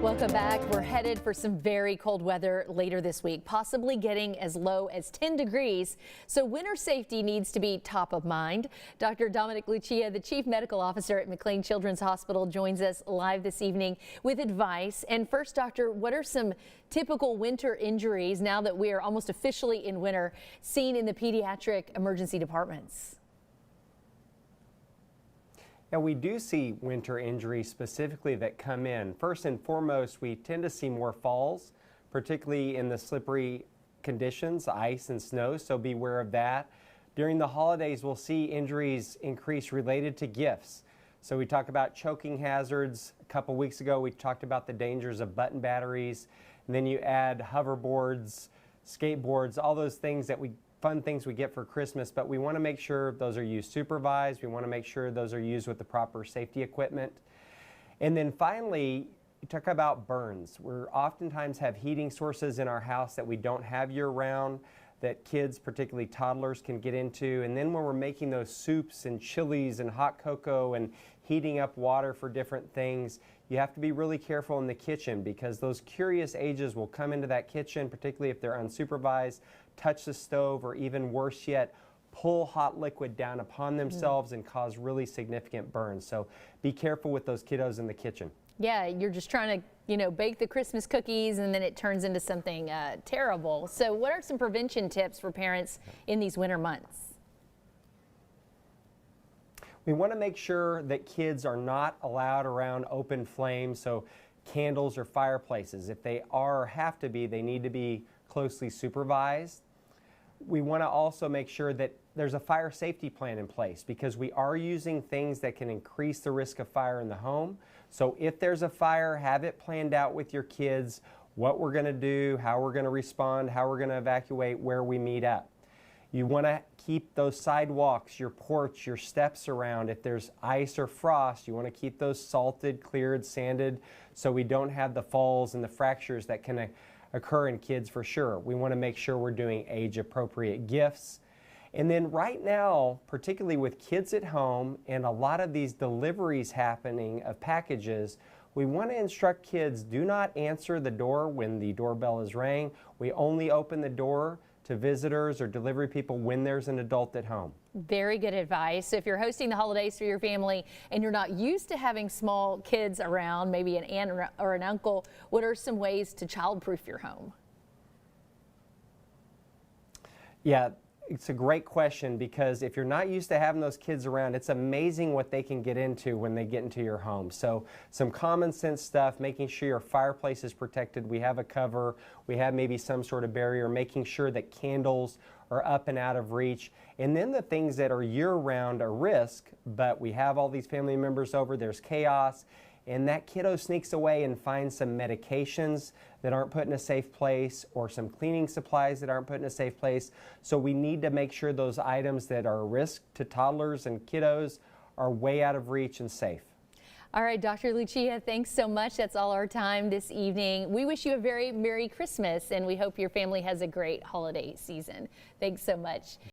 Welcome back. We're headed for some very cold weather later this week, possibly getting as low as 10 degrees. So winter safety needs to be top of mind. Dr. Dominic, Lucia, the Chief Medical Officer at McLane Children's Hospital, joins us live this evening with advice. And first, Doctor, what are some typical winter injuries now that we are almost officially in winter seen in the pediatric emergency departments? Now, we do see winter injuries specifically that come in. First and foremost, we tend to see more falls, particularly in the slippery conditions, ice and snow, so beware of that. During the holidays, we'll see injuries increase related to gifts. So we talk about choking hazards. A couple weeks ago, we talked about the dangers of button batteries. And then you add hoverboards, skateboards, all those things that fun things we get for Christmas, but we want to make sure those are used supervised. We want to make sure those are used with the proper safety equipment. And then finally, you talk about burns. We oftentimes have heating sources in our house that we don't have year round, that kids, particularly toddlers, can get into. And then when we're making those soups and chilies and hot cocoa and heating up water for different things, you have to be really careful in the kitchen because those curious ages will come into that kitchen, particularly if they're unsupervised, touch the stove, or even worse yet, pull hot liquid down upon themselves and cause really significant burns. So be careful with those kiddos in the kitchen. Yeah, you're just trying to, bake the Christmas cookies and then it turns into something terrible. So what are some prevention tips for parents in these winter months? We want to make sure that kids are not allowed around open flames, so candles or fireplaces. If they are or have to be, they need to be closely supervised. We want to also make sure that there's a fire safety plan in place because we are using things that can increase the risk of fire in the home. So if there's a fire, have it planned out with your kids, what we're going to do, how we're going to respond, how we're going to evacuate, where we meet up. You want to keep those sidewalks, your porch, your steps around. If there's ice or frost, you want to keep those salted, cleared, sanded so we don't have the falls and the fractures that can occur in kids for sure. We want to make sure we're doing age-appropriate gifts. And then right now, particularly with kids at home and a lot of these deliveries happening of packages, we want to instruct kids, do not answer the door when the doorbell is rang. We only open the door to visitors or delivery people when there's an adult at home. Very good advice. So if you're hosting the holidays for your family and you're not used to having small kids around, maybe an aunt or an uncle, what are some ways to childproof your home? Yeah, it's a great question because if you're not used to having those kids around, it's amazing what they can get into when they get into your home. So some common sense stuff, making sure your fireplace is protected. We have a cover. We have maybe some sort of barrier, making sure that candles are up and out of reach. And then the things that are year-round are risk, but we have all these family members over, there's chaos, and that kiddo sneaks away and finds some medications that aren't put in a safe place or some cleaning supplies that aren't put in a safe place. So we need to make sure those items that are a risk to toddlers and kiddos are way out of reach and safe. All right, Dr. Lucia, thanks so much. That's all our time this evening. We wish you a very Merry Christmas and we hope your family has a great holiday season. Thanks so much.